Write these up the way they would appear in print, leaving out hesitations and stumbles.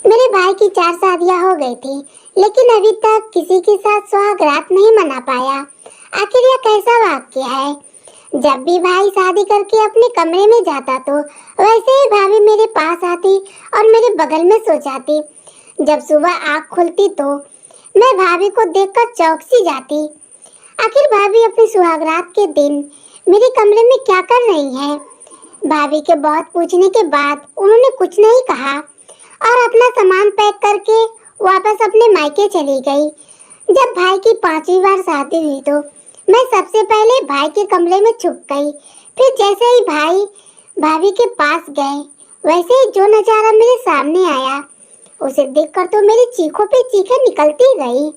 मेरे भाई की 4 शादियां हो गई थी, लेकिन अभी तक किसी के साथ सुहाग रात नहीं मना पाया। आखिर यह कैसा वाक्य है? जब भी भाई शादी करके अपने कमरे में जाता तो वैसे ही भाभी मेरे पास आती और मेरे बगल में सो जाती। जब सुबह आँख खुलती तो मैं भाभी को देखकर चौंक सी जाती। आखिर भाभी अपनी सुहागरात के दिन मेरे कमरे में क्या कर रही हैं? भाभी के बहुत पूछने के बाद उन्होंने कुछ नहीं कहा और अपना सामान पैक करके वापस अपने मायके चली गई। जब भाई की 5वीं बार शादी हुई तो मैं सबसे पहले भाई के कमरे में छुप गई। फिर जैसे ही भाई भाभी के पास गए, वैसे ही जो नजारा मेरे सामने आया, उसे देखकर तो मेरी चीखों पे चीखें निकलती गई।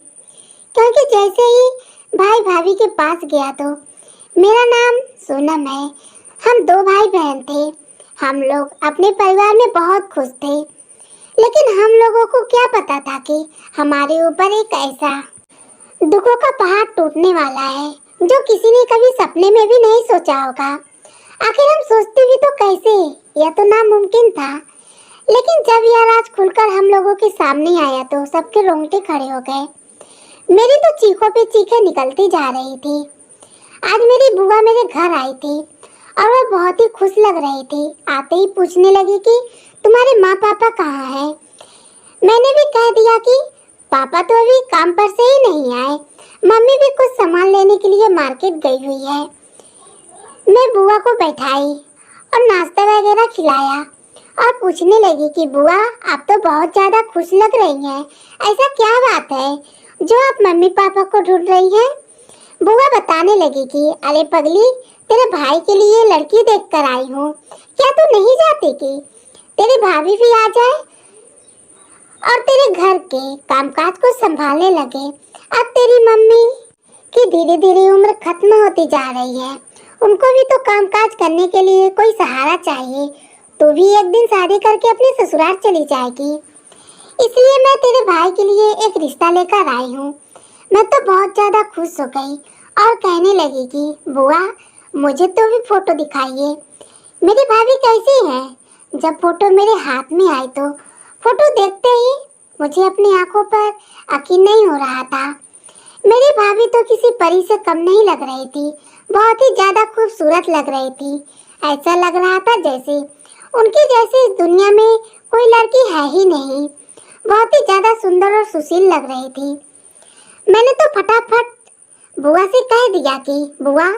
क्योंकि जैसे ही भाई भाभी के पास गया तो मेरा नाम सोनम है। हम 2 भाई बहन थे। हम लोग अपने परिवार में बहुत खुश थे, लेकिन हम लोगों को क्या पता था कि हमारे ऊपर एक ऐसा दुखों का पहाड़ टूटने वाला है जो किसी ने कभी सपने में भी नहीं सोचा होगा। आखिर हम सोचते भी तो कैसे, यह तो नामुमकिन था। लेकिन जब यह राज खुलकर हम लोगों के सामने आया तो सबके रोंगटे खड़े हो गए। मेरी तो चीखों पे चीखें निकलती जा रही थी। आज मेरी बुआ मेरे घर आई थी और वह बहुत ही खुश लग रही थी। आते ही पूछने लगी कि तुम्हारे माँ पापा कहाँ हैं? मैंने भी कह दिया कि पापा तो अभी काम पर से ही नहीं आए, मम्मी भी कुछ सामान लेने के लिए मार्केट गई हुई है। मैं बुआ को बैठाई और नाश्ता वगैरह खिलाया और पूछने लगी कि बुआ आप तो बहुत ज्यादा खुश लग रही हैं, ऐसा क्या बात है जो आप मम्मी पापा को ढूंढ रही हैं? बुआ बताने लगी कि अरे पगली, तेरे भाई के लिए लड़की देखकर आई हूँ। क्या तू नहीं चाहती कि तेरी भाभी भी आ जाए और तेरे घर के कामकाज को संभालने लगे? अब तेरी मम्मी की धीरे धीरे उम्र खत्म होती जा रही है, उनको भी तो कामकाज करने के लिए कोई सहारा चाहिए। तू भी एक दिन शादी करके अपने ससुराल चली जाएगी, इसलिए मैं तेरे भाई के लिए एक रिश्ता लेकर आई हूँ। मैं तो बहुत ज्यादा खुश हो गई और कहने लगी कि बुआ मुझे तो भी फोटो दिखाइए, मेरी भाभी कैसी है? जब फोटो मेरे हाथ में आई तो फोटो देखते ही मुझे अपनी आंखों पर यकीन नहीं हो रहा था। मेरी भाभी तो किसी परी से कम नहीं लग रही थी, बहुत ही ज्यादा खूबसूरत लग रही थी। ऐसा लग रहा था जैसे उनकी जैसी इस दुनिया में कोई लड़की है ही नहीं। बहुत ही ज्यादा सुंदर और सुशील लग रही थी। मैंने तो फटाफट बुआ से कह दिया कि बुआ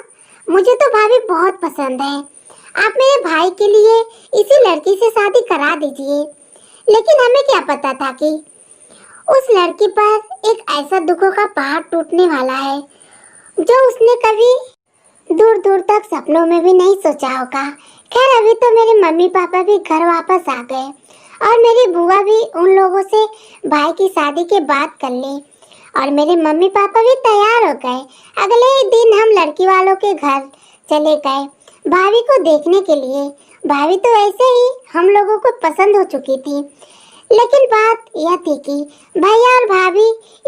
मुझे तो भाभी बहुत पसंद है, आप मेरे भाई के लिए इसी लड़की से शादी करा दीजिए। लेकिन हमें क्या पता था कि उस लड़की पर एक ऐसा दुखों का पहाड़ टूटने वाला है जो उसने कभी दूर दूर तक सपनों में भी नहीं सोचा होगा। खैर अभी तो मेरे मम्मी पापा भी घर वापस आ गए और मेरी बुआ भी उन लोगों से भाई की शादी के बात कर ली और मेरे मम्मी पापा भी तैयार हो गए। अगले ही दिन हम लड़की वालों के घर चले गए भाभी को देखने के लिए। भाभी तो ऐसे ही हम लोगों को पसंद हो चुकी थी, लेकिन बात यह थी कि भैया और भाभी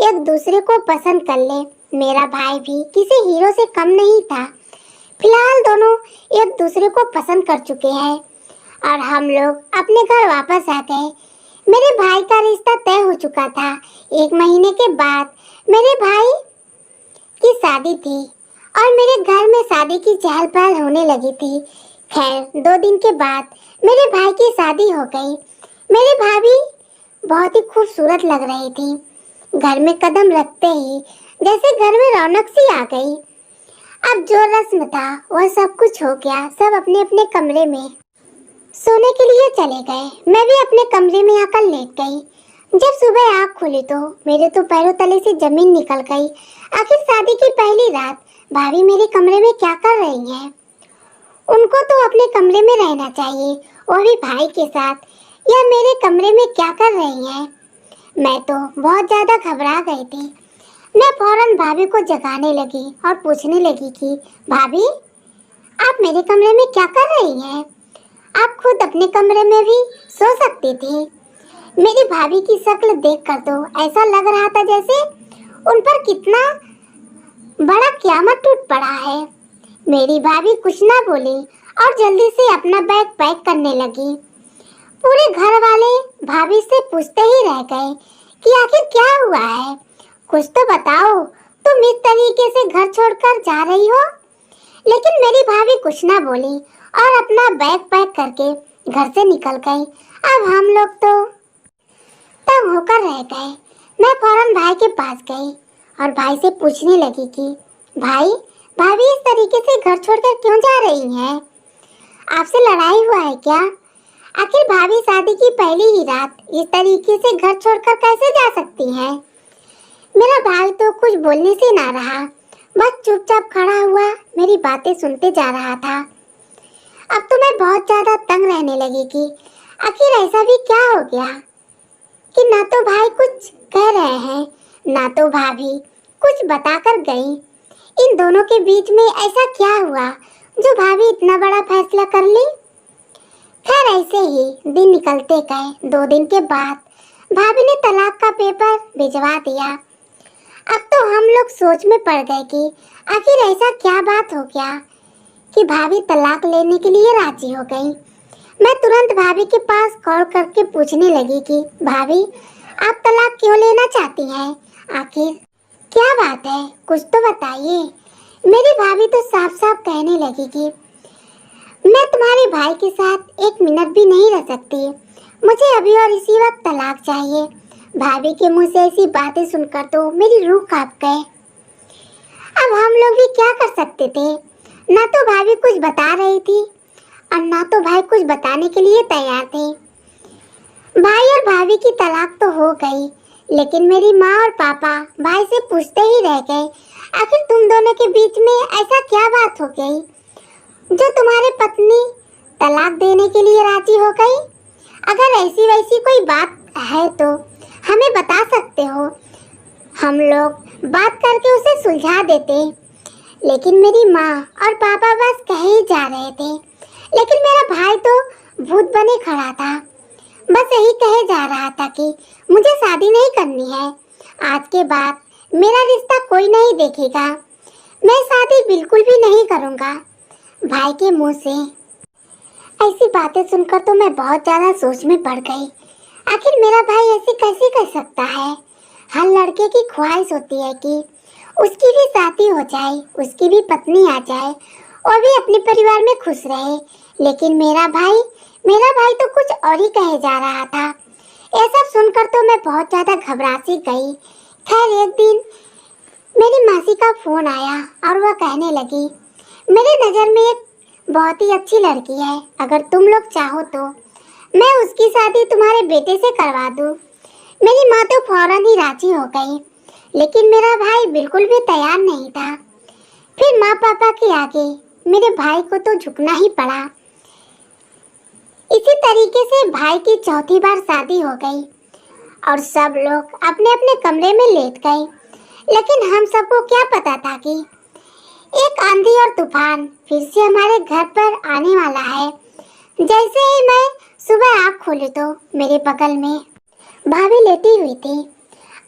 एक दूसरे को पसंद कर ले। मेरा भाई भी किसी हीरो से कम नहीं था। फिलहाल दोनों एक दूसरे को पसंद कर चुके हैं और हम लोग अपने घर वापस आ गए। मेरे भाई का रिश्ता तय हो चुका था। 1 महीने के बाद मेरे भाई की शादी थी और मेरे घर में शादी की चहल पहल होने लगी थी। खैर 2 दिन के बाद मेरे भाई की शादी हो गई। मेरी भाभी बहुत ही खूबसूरत लग रही थी। घर में कदम रखते ही जैसे घर में रौनक सी आ गई। अब जो रस्म था वह सब कुछ हो गया। सब अपने अपने कमरे में सोने के लिए चले गए। मैं भी अपने कमरे में आकर लेट गई। जब सुबह आँख खुली तो मेरे तो पैरों तले से जमीन निकल गई। आखिर शादी की पहली रात भाभी मेरे कमरे में क्या कर रही हैं? उनको तो अपने कमरे में रहना चाहिए, वो भी भाई के साथ। या मेरे कमरे में क्या कर रही हैं? मैं तो बहुत ज्यादा घबरा गई थी। मैं फौरन भाभी को जगाने लगी और पूछने लगी कि भाभी आप मेरे कमरे में क्या कर रही हैं? आप खुद अपने कमरे में भी सो सकती थी। मेरी भाभी की शक्ल देखकर तो ऐसा लग रहा था जैसे उन पर कितना बड़ा क़यामत टूट पड़ा है। मेरी भाभी कुछ ना बोली और जल्दी से अपना बैग पैक करने लगी। पूरे घर वाले भाभी से पूछते ही रह गए कि आखिर क्या हुआ है, कुछ तो बताओ, तुम इस तरीके से घर छोड़कर जा रही हो। लेकिन मेरी भाभी कुछ ना बोली और अपना बैग पैक करके घर से निकल गई। अब हम लोग तो तंग होकर रह गए। मैं फौरन भाई के पास गई और भाई से पूछने लगी कि भाई, भाभी इस तरीके से घर छोड़कर क्यों जा रही हैं? आपसे लड़ाई हुआ है क्या? आखिर भाभी शादी की पहली ही रात इस तरीके से घर छोड़कर कैसे जा सकती हैं? मेरा भाई तो कुछ बोलने से ना रहा, बस चुपचाप खड़ा हुआ मेरी बातें सुनते जा रहा था। अब तो मैं बहुत ज्यादा तंग रहने लगी कि आखिर ऐसा भी क्या हो गया कि ना तो भाई कुछ कह रहे हैं, ना तो भाभी कुछ बताकर गई। इन दोनों के बीच में ऐसा क्या हुआ जो भाभी इतना बड़ा फैसला कर ली? खैर ऐसे ही दिन निकलते गए। 2 दिन के बाद भाभी ने तलाक का पेपर भिजवा दिया। अब तो हम लोग सोच में पड़ गए कि आखिर ऐसा क्या बात हो गया कि भाभी तलाक लेने के लिए राजी हो गई। मैं तुरंत भाभी के पास कॉल करके पूछने लगी कि भाभी, आप तलाक क्यों लेना चाहती हैं? आखिर क्या बात है, कुछ तो बताइए। मेरी भाभी तो साफ साफ कहने लगी कि मैं तुम्हारे भाई के साथ 1 मिनट भी नहीं रह सकती, मुझे अभी और इसी वक्त तलाक चाहिए। भाभी के मुंह से ऐसी बातें सुनकर तो मेरी रूह कांप गए। अब हम लोग भी क्या कर सकते थे? ना तो भाभी कुछ बता रही थी और ना तो भाई कुछ बताने के लिए तैयार थे। भाई और भाभी की तलाक तो हो गई, लेकिन मेरी माँ और पापा भाई से पूछते ही रह गए, आखिर तुम दोनों के बीच में ऐसा क्या बात हो गई जो तुम्हारी पत्नी तलाक देने के लिए राजी हो गई? अगर ऐसी वैसी कोई बात है तो हमें बता सकते हो, हम लोग बात करके उसे सुलझा देते। लेकिन मेरी माँ और पापा बस कहे ही जा रहे थे, लेकिन मेरा भाई तो भूत बने खड़ा था, बस यही कहे जा रहा था कि मुझे शादी नहीं करनी है, आज के बाद मेरा रिश्ता कोई नहीं देखेगा, मैं शादी बिल्कुल भी नहीं करूँगा। भाई के मुंह से ऐसी बातें सुनकर तो मैं बहुत ज्यादा सोच में पड़ गई। आखिर मेरा भाई ऐसे कैसे कर सकता है? हर लड़के की ख्वाहिश होती है कि उसकी भी शादी हो जाए, उसकी भी पत्नी आ जाए और भी अपने परिवार में खुश रहे। लेकिन मेरा भाई तो कुछ और ही कहे जा रहा था। ये सब सुनकर तो मैं बहुत ज्यादा घबरा सी गई। खैर एक दिन मेरी मासी का फोन आया और वह कहने लगी, मेरी नज़र में एक बहुत ही अच्छी लड़की है, अगर तुम लोग चाहो तो मैं उसकी शादी तुम्हारे बेटे से करवा दूँ। मेरी माँ तो फौरन ही राजी हो गई, लेकिन मेरा भाई बिल्कुल भी तैयार नहीं था। फिर माँ पापा के आगे मेरे भाई को तो झुकना ही पड़ा। इसी तरीके से भाई की चौथी बार शादी हो गई और सब लोग अपने अपने कमरे में लेट गए। लेकिन हम सबको क्या पता था कि एक आंधी और तूफान फिर से हमारे घर पर आने वाला है। जैसे ही मैं सुबह आँख खोली तो मेरे बगल में भाभी लेटी हुई थी।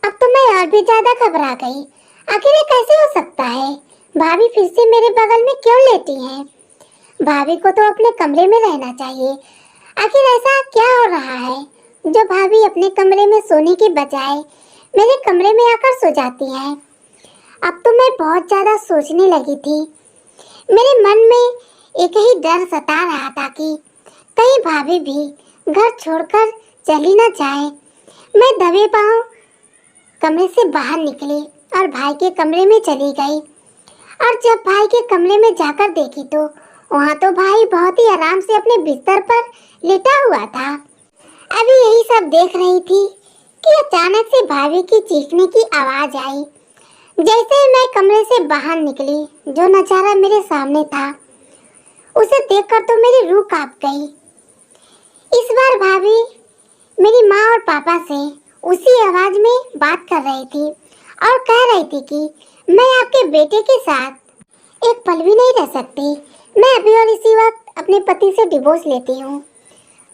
अब तो मैं और भी ज्यादा घबरा गई। आखिर ये कैसे हो सकता है? भाभी फिर से मेरे बगल में क्यों लेटी हैं? भाभी को तो अपने कमरे में रहना चाहिए। आखिर ऐसा क्या हो रहा है जो भाभी अपने कमरे में सोने के बजाय मेरे कमरे में आकर सो जाती है? अब तो मैं बहुत ज्यादा सोचने लगी थी। मेरे मन में एक ही डर सता रहा था कि कहीं भाभी भी घर छोड़कर चली न जाए। मैं दबे पांव कमरे से बाहर निकली और भाई के कमरे में चली गई। और जब भाई के कमरे में जाकर देखी तो वहाँ तो भाई बहुत ही आराम से अपने बिस्तर पर लेटा हुआ था। अभी यही सब देख रही थी कि अचानक से भाभी की चीखने की आवाज आई। जैसे ही मैं कमरे से बाहर निकली, जो नजारा मेरे सामने था उसे देखकर तो मेरी रूह कांप गई। इस बार भाभी मेरी माँ और पापा से उसी आवाज में बात कर रही थी और कह रही थी कि मैं आपके बेटे के साथ एक पल भी नहीं रह सकती, मैं अभी और इसी वक्त अपने पति से डिवोर्स लेती हूँ।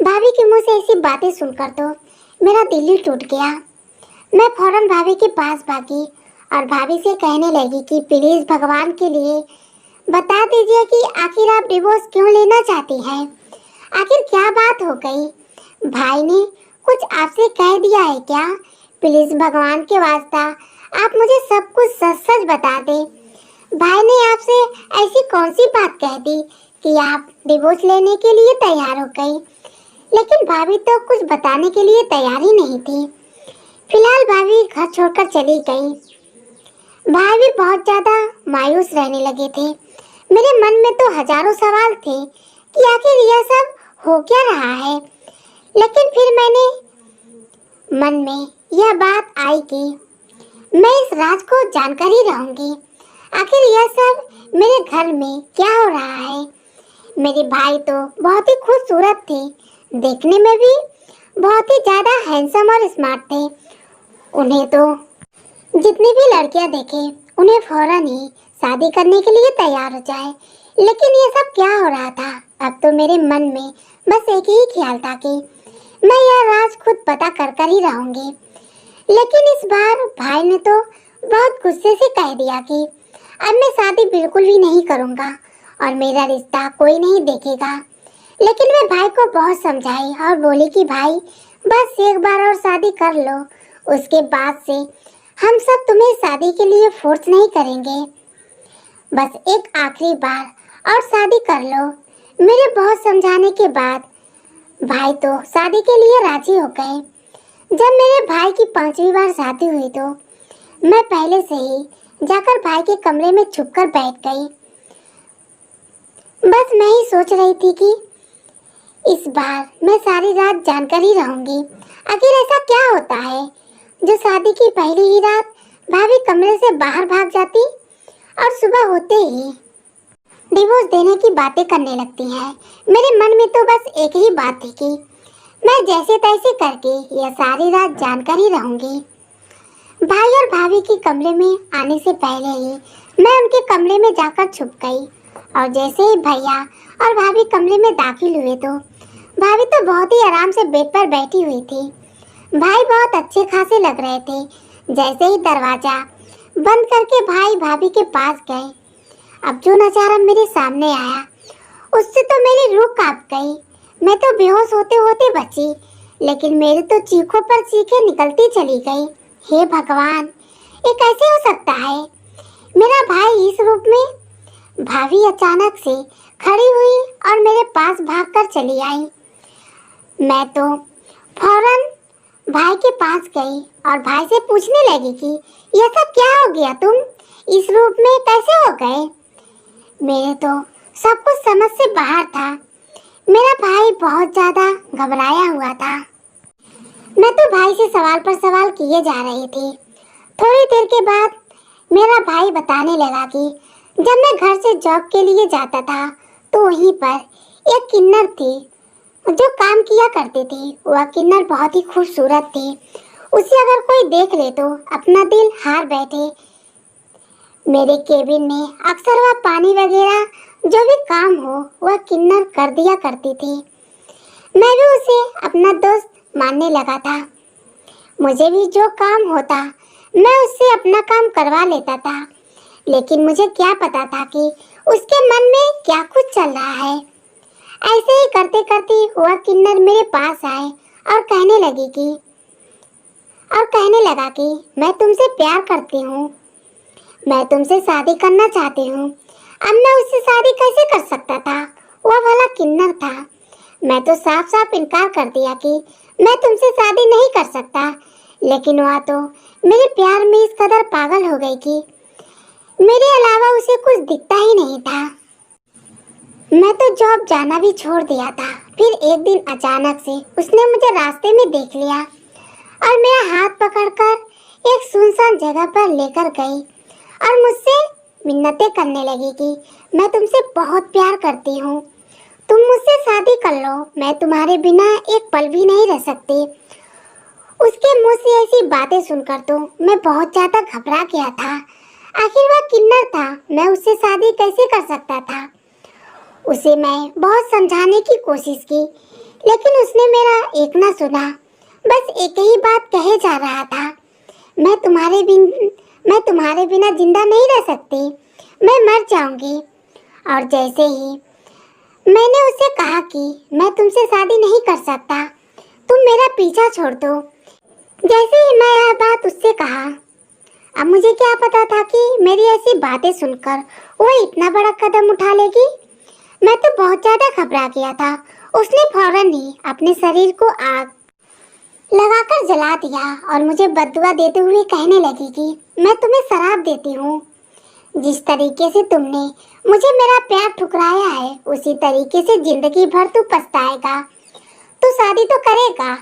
भाभी के मुंह से ऐसी बातें सुनकर तो मेरा दिल ही टूट गया। मैं फौरन भाभी के पास भागी और भाभी से कहने लगी कि प्लीज भगवान के लिए बता दीजिए कि आखिर आप डिवोर्स क्यों लेना चाहती हैं? आखिर क्या बात हो गई? भाई ने कुछ आपसे कह दिया है क्या? प्लीज भगवान के वास्ता आप मुझे सब कुछ सच सच बता दे। भाई ने आपसे ऐसी कौन सी बात कह दी कि आप डिवोर्स लेने के लिए तैयार हो गई? लेकिन भाभी तो कुछ बताने के लिए तैयार ही नहीं थी। फिलहाल भाभी घर छोड़कर चली गई। भाई भी बहुत ज्यादा मायूस रहने लगे थे। मेरे मन में तो हजारों सवाल थे कि आखिर यह सब हो क्या रहा है। लेकिन फिर मैंने मन में यह बात आई कि मैं इस राज को जानकर ही रहूंगी। आखिर यह सब मेरे घर में क्या हो रहा है। मेरे भाई तो बहुत ही खूबसूरत थे, देखने में भी बहुत ही ज्यादा हैंडसम और स्मार्ट थे। उन्हें तो जितनी भी लड़कियां देखे उन्हें फौरन ही शादी करने के लिए तैयार हो जाए। लेकिन ये सब क्या हो रहा था? अब तो मेरे मन में बस एक ही ख्याल था कि मैं यह राज खुद पता कर ही रहूंगी। लेकिन इस बार भाई ने तो बहुत गुस्से से कह दिया कि अब मैं शादी बिल्कुल भी नहीं करूंगा और मेरा रिश्ता कोई नहीं देखेगा। लेकिन मैं भाई को बहुत समझाई और बोली कि भाई बस एक बार और शादी कर लो, उसके बाद से हम सब तुम्हें शादी के लिए फोर्स नहीं करेंगे। बस एक आखिरी बार और शादी कर लो। मेरे बहुत समझाने के बाद भाई तो शादी के लिए राजी हो गए। जब मेरे भाई की 5वीं बार शादी हुई तो मैं पहले से ही जाकर भाई के कमरे में छुपकर बैठ गई। बस मैं ही सोच रही थी कि इस बार मैं सारी रात जानकर ही रहूंगी। आखिर ऐसा क्या होता है जो शादी की पहली ही रात भाभी कमरे से बाहर भाग जाती और सुबह होते ही डिवोर्स देने की बातें करने लगती हैं। मेरे मन में तो बस एक ही बात थी कि मैं जैसे तैसे करके यह सारी रात जानकर ही रहूंगी। भाई और भाभी के कमरे में आने से पहले ही मैं उनके कमरे में जाकर छुप गई और जैसे ही भैया और भाभी कमरे में दाखिल हुए तो भाभी तो बहुत ही आराम से बेड पर बैठी हुई थी। भाई बहुत अच्छे खासे लग रहे थे। जैसे ही दरवाजा बंद करके भाई भाभी के पास गए, अब जो नजारा मेरे सामने आया उससे तो मेरी रूह कांप गई। मैं तो बेहोश होते होते बची, लेकिन मेरे तो चीखों पर चीखें निकलती चली गई। हे भगवान, ये कैसे हो सकता है? मेरा भाई इस रूप में? भाभी अचानक से खड़ी हुई और मेरे पास भागकर चली आई। मैं तो फौरन भाई के पास गई और भाई से पूछने लगी कि यह सब क्या हो गया, तुम इस रूप में कैसे हो गए? मेरे तो सब कुछ समझ से बाहर था। मेरा भाई बहुत ज्यादा घबराया हुआ था। मैं तो भाई से सवाल पर सवाल किए जा रही थी। थोड़ी देर के बाद मेरा भाई बताने लगा कि जब मैं घर से जॉब के लिए जाता था तो वहीं पर एक किन्नर थी जो काम किया करती थी। वह किन्नर बहुत ही खूबसूरत थी। उसे अगर कोई देख ले तो अपना दिल हार बैठे। मेरे केबिन में अक्सर वह पानी वगैरह जो भी काम हो वह किन्नर कर दिया करती थी। मैं भी उसे अपना दोस्त मानने लगा था। मुझे भी जो काम होता मैं उससे अपना काम करवा लेता था। लेकिन मुझे क्या पता था कि उसके मन में क्या कुछ चल रहा है। ऐसे ही करते करते वह किन्नर मेरे पास आए और कहने लगा कि मैं तुमसे प्यार करती हूँ, मैं तुमसे शादी करना चाहती हूँ। अब मैं उससे शादी कैसे कर सकता था? वह भला किन्नर था। मैं तो साफ साफ इनकार कर दिया कि मैं तुमसे शादी नहीं कर सकता। लेकिन वह तो मेरे प्यार में इस कदर पागल हो गई कि मेरे अलावा उसे कुछ दिखता ही नहीं था। मैं तो जॉब जाना भी छोड़ दिया था। फिर एक दिन अचानक से उसने मुझे रास्ते में देख लिया और मेरा हाथ पकड़कर एक सुनसान जगह पर लेकर गई और मुझसे मिन्नतें करने लगी कि मैं तुमसे बहुत प्यार करती हूँ, तुम मुझसे शादी कर लो, मैं तुम्हारे बिना एक पल भी नहीं रह सकती। उसके मुंह से ऐसी बातें सुनकर तो मैं बहुत ज्यादा घबरा गया था। आखिर वह किन्नर था, मैं उससे शादी कैसे कर सकता था? उसे मैं बहुत समझाने की कोशिश की, लेकिन उसने मेरा एक ना सुना। बस एक ही बात कहे जा रहा था, मैं तुम्हारे बिना जिंदा नहीं रह सकती, मैं मर जाऊंगी। और जैसे ही मैंने उससे कहा कि मैं तुमसे शादी नहीं कर सकता तुम मेरा पीछा छोड़ दो। जैसे ही मैं यह बात उससे कहा, अब मुझे क्या पता था कि मेरी ऐसी बातें सुनकर वो इतना बड़ा कदम उठा लेगी। मैं तो बहुत ज्यादा घबरा गया था। उसने फौरन ही अपने शरीर को आग लगाकर जला दिया और मुझे बद्दुआ देते हुए कहने लगी कि मैं तुम्हें शराब देती हूँ। जिस तरीके से तुमने मुझे मेरा प्यार ठुकराया है, उसी तरीके से जिंदगी भर तू पछताएगा। तू शादी तो करेगा,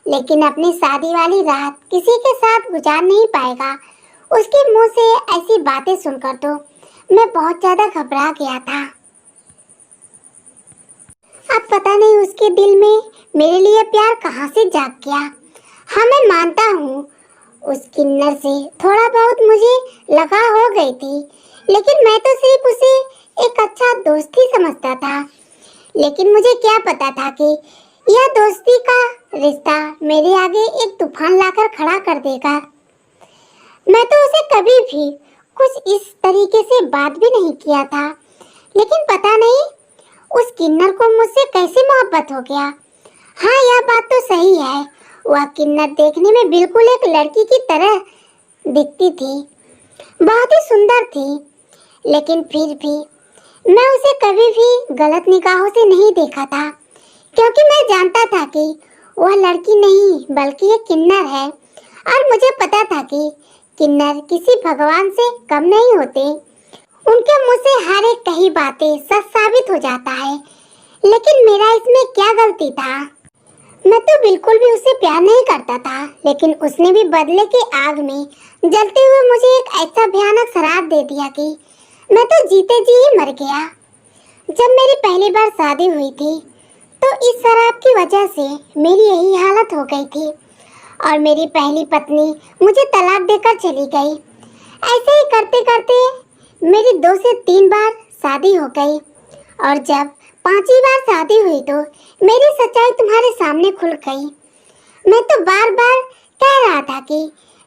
लेकिन अपनी शादी वाली रात किसी के साथ गुजार नहीं पाएगा। उसके मुंह से ऐसी बातें सुनकर तो मैं बहुत ज्यादा घबरा गया था। अब पता नहीं उसके दिल में मेरे लिए प्यार कहाँ से जाग गया। हाँ, मैं मानता हूँ उस किन्नर से थोड़ा बहुत मुझे लगा हो गई थी, लेकिन मैं तो सिर्फ उसे एक अच्छा दोस्त ही समझता था। लेकिन मुझे क्या पता था कि यह दोस्ती का रिश्ता मेरे आगे एक तूफान लाकर खड़ा कर देगा। मैं तो उसे कभी भी कुछ इस तरीके से बात भी नहीं किया था, लेकिन पता नहीं उस किन्नर को मुझसे कैसे मोहब्बत हो गया। हाँ, यह बात तो सही है, वह किन्नर देखने में बिल्कुल एक लड़की की तरह दिखती थी, बहुत ही सुंदर थी। लेकिन फिर भी मैं उसे कभी भी गलत निगाहों से नहीं देखा था, क्योंकि मैं जानता था कि वह लड़की नहीं बल्कि एक किन्नर है। और मुझे पता था कि किन्नर किसी भगवान से कम नहीं होते। उनके मुंह से हर एक कही बातें सच साबित हो जाता है। लेकिन मेरा इसमें क्या गलती था? मैं तो बिल्कुल भी उससे प्यार नहीं करता था, लेकिन उसने भी बदले की आग में जलते हुए मुझे एक ऐसा भयानक शराब दे दिया कि मैं तो जीते जी ही मर गया। जब मेरी पहली बार शादी हुई थी, तो इस शराब की वजह से मेरी यही हालत हो गई थी और मेरी पहली पत्नी मुझे तलाक देकर चली गई। ऐसे ही करते करते मेरी 2 से 3 बार शादी हो गई और जब 5वीं बार शादी हुई तो मेरी सच्चाई तुम्हारे सामने खुल गई। मैं तो बार बार कह रहा था कि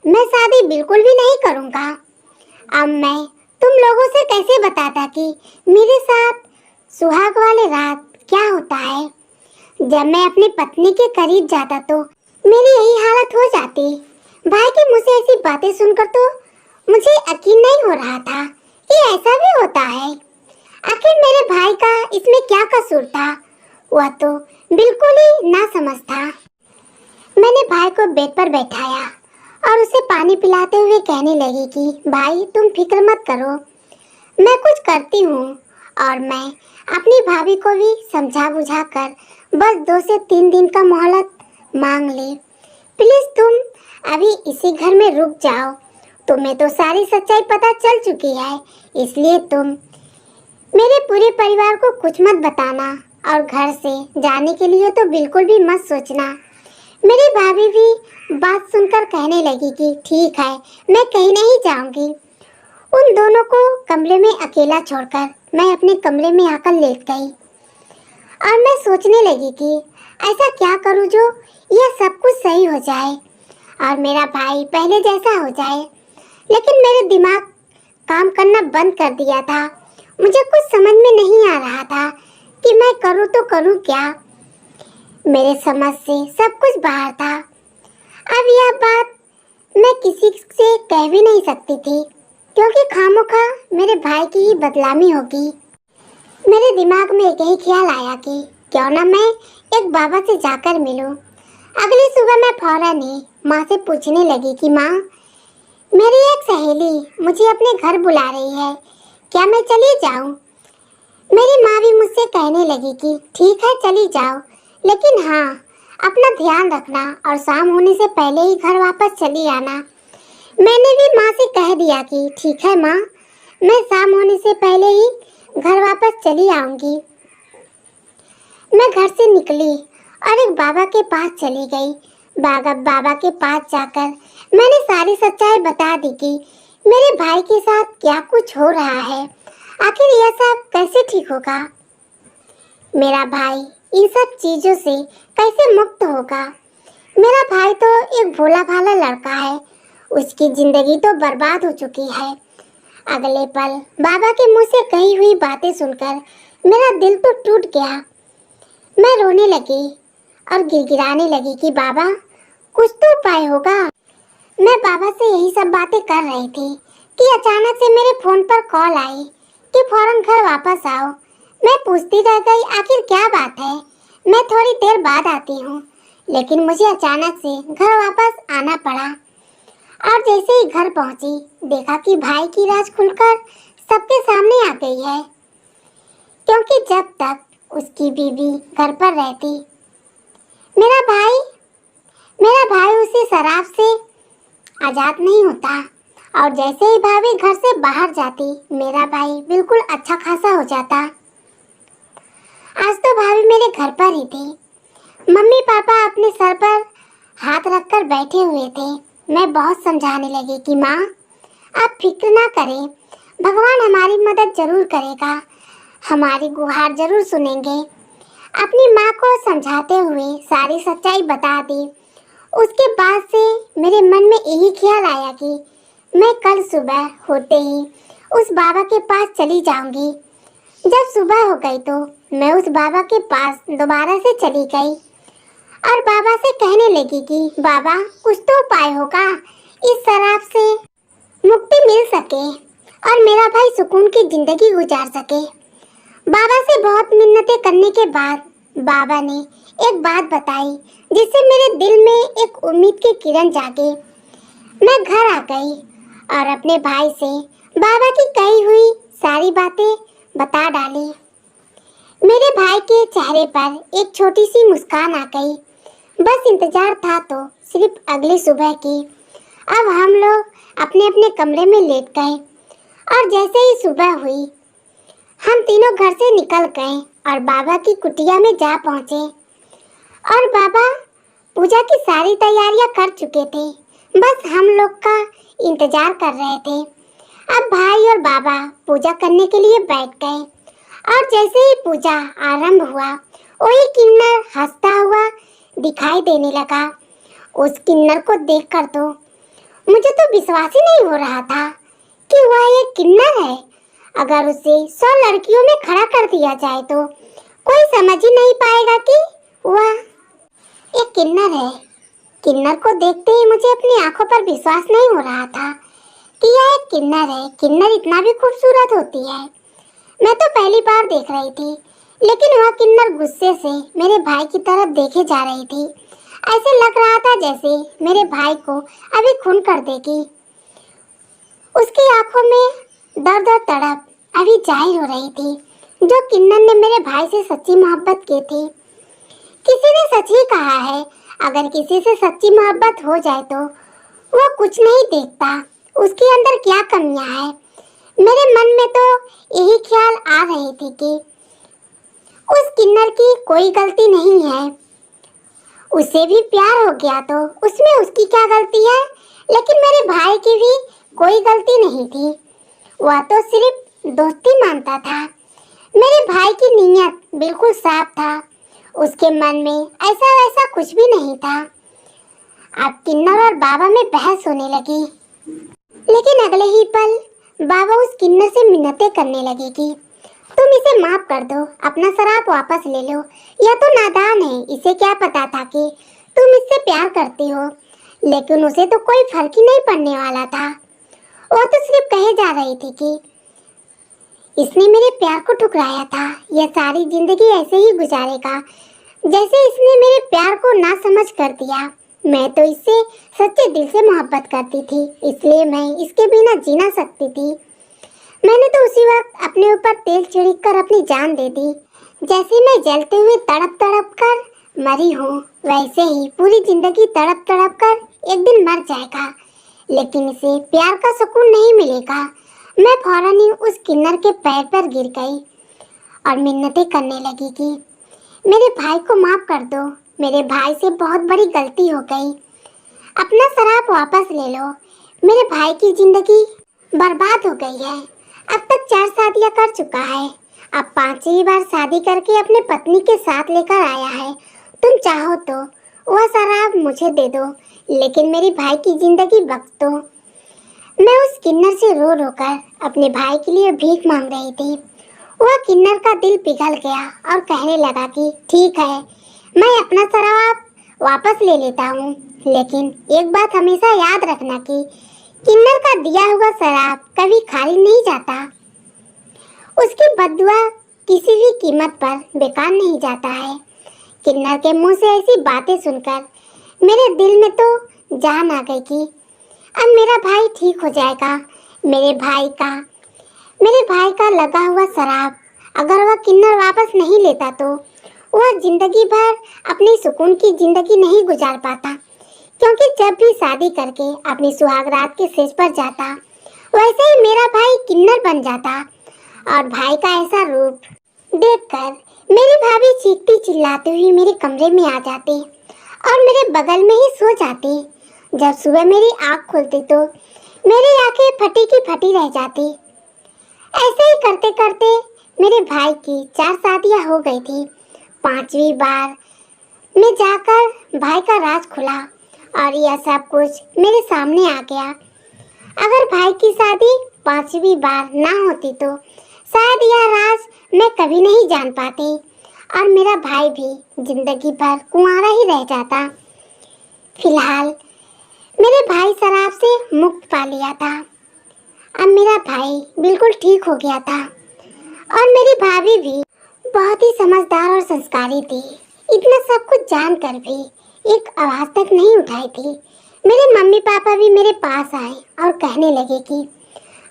मैं शादी बिल्कुल भी नहीं करूँगा। अब मैं तुम लोगों से कैसे बताता कि मेरे साथ सुहाग वाले रात क्या होता है। जब मैं अपनी पत्नी के करीब जाता तो मेरी यही हालत हो जाती। भाई के मुँह से ऐसी बातें सुनकर तो मुझे यकीन नहीं हो रहा था कि ऐसा भी होता है। आखिर मेरे भाई का इसमें क्या कसूर था? वह तो बिल्कुल ही नासमझ था। मैंने भाई को बेड पर बैठाया और उसे पानी पिलाते हुए कहने लगी कि भाई तुम फिक्र मत करो, मैं कुछ करती हूँ और मैं अपनी भाभी को भी समझा बुझा कर बस 2 से 3 दिन का मोहलत मांग ले। प्लीज तुम अभी इसी घर में रुक जाओ। तुम्हें तो सारी सच्चाई पता चल चुकी है, इसलिए तुम मेरे पूरे परिवार को कुछ मत बताना और घर से जाने के लिए तो बिल्कुल भी मत सोचना। मेरी भाभी भी बात सुनकर कहने लगी कि ठीक है, मैं कहीं नहीं जाऊंगी। उन दोनों को कमरे में अकेला छोड़कर मैं अपने कमरे में आकर लेट गई और मैं सोचने लगी कि ऐसा क्या करूं जो यह सब कुछ सही हो जाए और मेरा भाई पहले जैसा हो जाए। लेकिन मेरे दिमाग काम करना बंद कर दिया था। मुझे कुछ समझ में नहीं आ रहा था कि मैं करूं तो करूं क्या। मेरे समझ से सब कुछ बाहर था। अब यह बात मैं किसी से कह भी नहीं सकती थी, क्योंकि खामोखा मेरे भाई की ही बदनामी होगी। मेरे दिमाग में एक ही ख्याल आया कि क्यों ना मैं एक बाबा से जाकर मिलूं। अगली सुबह मैं फौरन ही माँ से पूछने लगी कि माँ, मेरी एक सहेली मुझे अपने घर बुला रही है, क्या मैं चली जाऊं? मेरी माँ भी मुझसे कहने लगी कि ठीक है चली जाओ, लेकिन हाँ अपना ध्यान रखना और शाम होने से पहले ही घर वापस चली आना। मैंने भी माँ से कह दिया कि ठीक है माँ, मैं शाम होने से पहले ही घर वापस चली आऊंगी। मैं घर से निकली और एक बाबा के पास चली गई। बाबा के पास जाकर मैंने सारी सच्चाई बता दी कि मेरे भाई के साथ क्या कुछ हो रहा है। आखिर यह सब कैसे ठीक होगा? मेरा भाई इन सब चीजों से कैसे मुक्त होगा? मेरा भाई तो एक भोला भाला लड़का है, उसकी जिंदगी तो बर्बाद हो चुकी है। अगले पल बाबा के मुंह से कही हुई बातें सुनकर मेरा दिल तो टूट गया। मैं रोने लगी और गिड़गिड़ाने लगी कि बाबा कुछ तो उपाय होगा। मैं बाबा से यही सब बातें कर रही थी कि अचानक से मेरे फोन पर कॉल आई कि फौरन घर वापस आओ। मैं पूछती रह गई आखिर क्या बात है, मैं थोड़ी देर बाद आती हूँ। लेकिन मुझे अचानक से घर वापस आना पड़ा और जैसे ही घर पहुंची देखा कि भाई की राज खुलकर सबके सामने आ गई है, क्योंकि जब तक उसकी बीवी घर पर रहती मेरा भाई उसे शराब से आजाद नहीं होता, और जैसे ही भाभी घर से बाहर जाती मेरा भाई बिल्कुल अच्छा खासा हो जाता। आज तो भाभी मेरे घर पर ही थी। मम्मी पापा अपने सर पर हाथ रखकर बैठे हुए थे। मैं बहुत समझाने लगी कि माँ आप फिक्र ना करें, भगवान हमारी मदद जरूर करेगा, हमारी गुहार जरूर सुनेंगे। अपनी माँ को समझाते हुए सारी सच्चाई बता दी। उसके बाद से मेरे मन में यही ख्याल आया कि मैं कल सुबह होते ही उस बाबा के पास चली जाऊंगी। जब सुबह हो गई तो मैं उस बाबा के पास दोबारा से चली गई और बाबा से कहने लगी कि बाबा कुछ तो उपाय होगा, इस शराब से मुक्ति मिल सके और मेरा भाई सुकून की जिंदगी गुजार सके। बाबा से बहुत मिन्नतें करने के बाद बाबा ने एक बात बताई जिससे मेरे दिल में एक उम्मीद की किरण जागी। मैं घर आ गई और अपने भाई से बाबा की कही हुई सारी बातें बता डाली। मेरे भाई के चेहरे पर एक छोटी सी मुस्कान आ गई। बस इंतजार था तो सिर्फ अगली सुबह की। अब हम लोग अपने अपने कमरे में लेट गए और जैसे ही सुबह हुई हम तीनों घर से निकल गए और बाबा की कुटिया में जा पहुंचे। और बाबा पूजा की सारी तैयारियां कर चुके थे, बस हम लोग का इंतजार कर रहे थे। अब भाई और बाबा पूजा करने के लिए बैठ गए और जैसे ही पूजा आरंभ हुआ वही किन्नर हंसता हुआ दिखाई देने लगा। उस किन्नर को देखकर तो मुझे तो विश्वास ही नहीं हो रहा था कि वह एक किन्नर है। अगर उसे 100 लड़कियों में खड़ा कर दिया जाए तो कोई समझ ही नहीं पाएगा कि वह एक किन्नर है। किन्नर को देखते ही मुझे अपनी आंखों पर विश्वास नहीं हो रहा था कि यह एक किन्नर है। किन्नर इतना भी खूबसूरत होती है। मैं तो पहली बार देख रही थी, लेकिन वह किन्नर गुस्से से मेरे भाई की तरफ देखे जा रही थी। ऐसे लग रहा था जैसे मेरे भाई को अभी खून कर देगी। उसकी आंखों में दर्द और तड़प अभी जाहिर हो रही थी। जो किन्नर ने मेरे भाई से सच्ची मोहब्बत की थी। किसी ने सच ही कहा है, अगर किसी से सच्ची मोहब्बत हो जाए तो वह कुछ नहीं देखता उसके अंदर क्या कमियां हैं। मेरे मन में तो यही ख्याल आ रही थी कि उस किन्नर की कोई गलती नहीं है। उसे भी प्यार हो गया तो उसमें उसकी क्या गलती है। लेकिन मेरे भाई की भी कोई गलती नहीं थी, वह तो सिर्फ दोस्ती मानता था। मेरे भाई की नीयत बिल्कुल साफ था, उसके मन में ऐसा वैसा कुछ भी नहीं था। अब किन्नर और बाबा में बहस होने लगी, लेकिन अगले ही पल बाबा उस किन्नर से मिन्नतें करने लगे कि तुम इसे माफ कर दो, अपना शराब वापस ले लो। यह तो नादान है, इसे क्या पता था कि तुम इससे प्यार करती हो। लेकिन उसे तो कोई फर्क ही नहीं पड़ने वाला था। वो तो सिर्फ कहे जा रही थी कि इसने मेरे प्यार को ठुकराया था, यह सारी जिंदगी ऐसे ही गुजारेगा जैसे इसने मेरे प्यार को ना समझ कर दिया। मैं तो इससे सच्चे दिल से मोहब्बत करती थी, इसलिए मैं इसके बिना जी ना सकती थी। मैंने तो उसी वक्त अपने ऊपर तेल छिड़क कर अपनी जान दे दी। जैसे मैं जलते हुए तड़प तड़प कर मरी हूँ, वैसे ही पूरी जिंदगी तड़प तड़प कर एक दिन मर जाएगा, लेकिन इसे प्यार का सुकून नहीं मिलेगा। मैं फौरन ही उस किन्नर के पैर पर गिर गई और मिन्नतें करने लगी कि मेरे भाई को माफ कर दो, मेरे भाई से बहुत बड़ी गलती हो गई, अपना शराब वापस ले लो। मेरे भाई की जिंदगी बर्बाद हो गई है। अब तक 4 शादियां कर चुका है, अब 5वीं बार शादी करके अपने पत्नी के साथ लेकर आया है। तुम चाहो तो वह शराब मुझे दे दो, लेकिन मेरे भाई की जिंदगी बख्श दो। मैं उस किन्नर से रो रो कर अपने भाई के लिए भीख मांग रही थी। वह किन्नर का दिल पिघल गया और कहने लगा कि ठीक है, मैं अपना शराब वापस ले लेता हूँ, लेकिन एक बात हमेशा याद रखना कि किन्नर का दिया हुआ शराब कभी खाली नहीं जाता। उसकी बददुआ किसी भी कीमत पर बेकार नहीं जाता है। किन्नर के मुंह से ऐसी बातें सुनकर मेरे दिल में तो जान आ गई कि अब मेरा भाई ठीक हो जाएगा। मेरे भाई का लगा हुआ शराब अगर वह किन्नर वापस नहीं लेता तो वह जिंदगी भर अपनी सुकून की जिंदगी नहीं गुजार पाता, क्योंकि जब भी शादी करके अपनी सुहागरात के सेज पर जाता वैसे ही मेरा भाई किन्नर बन जाता। और भाई का ऐसा रूप देखकर मेरी भाभी चीखती चिल्लाती हुई मेरे कमरे में आ जाती और मेरे बगल में ही सो जाती। जब सुबह मेरी आँख खुलती तो मेरी आंखें फटी की फटी रह जाती। ऐसे ही करते करते मेरे भाई की 4 शादियां हो गई थी। 5वीं बार में जाकर भाई का राज खुला और यह सब कुछ मेरे सामने आ गया। अगर भाई की शादी 5वीं बार ना होती तो शायद यह राज मैं कभी नहीं जान पाती और मेरा भाई भी जिंदगी भर कुंवारा ही रह जाता। फिलहाल मेरे भाई शराब से मुक्त पा लिया था। अब मेरा भाई बिल्कुल ठीक हो गया था और मेरी भाभी भी बहुत ही समझदार और संस्कारी थी। इतना सब कुछ जानकर भी एक आवाज तक नहीं उठाई थी। मेरे मम्मी पापा भी मेरे पास आए और कहने लगे कि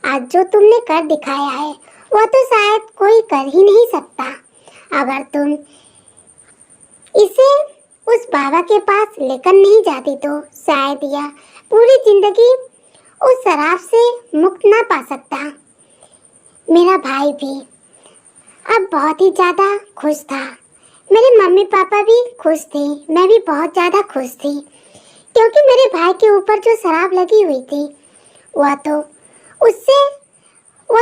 आज जो तुमने कर दिखाया है वह तो शायद कोई कर ही नहीं सकता। अगर तुम इसे उस बाबा के पास लेकर नहीं जाती तो शायद यह पूरी जिंदगी उस शराब से मुक्त ना पा सकता। मेरा भाई भी अब बहुत ही ज़्यादा खुश था। मेरे मम्मी पापा भी खुश थे, मैं भी बहुत ज़्यादा खुश थी, क्योंकि मेरे भाई के ऊपर जो शराब लगी हुई थी वह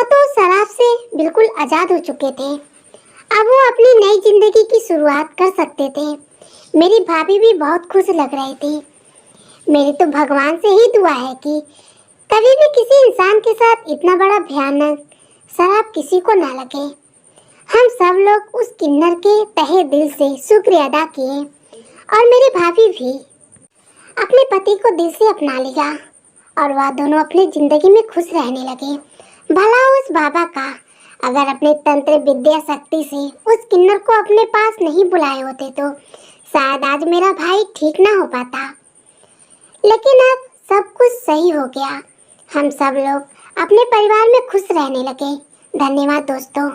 तो शराब से बिल्कुल आज़ाद हो चुके थे। अब वो अपनी नई जिंदगी की शुरुआत कर सकते थे। मेरी भाभी भी बहुत खुश लग रही थी। मेरी तो भगवान से ही दुआ है कि कभी भी किसी इंसान के साथ इतना बड़ा भयानक शराब किसी को ना लगे। हम सब लोग उस किन्नर के तहे दिल से शुक्रिया अदा किए और मेरी भाभी भी अपने पति को दिल से अपना लिया और वह दोनों अपनी जिंदगी में खुश रहने लगे। भला उस बाबा का अगर अपने तंत्र विद्या शक्ति से उस किन्नर को अपने पास नहीं बुलाए होते तो शायद आज मेरा भाई ठीक ना हो पाता। लेकिन अब सब कुछ सही हो गया। हम सब लोग अपने परिवार में खुश रहने लगे। धन्यवाद दोस्तों।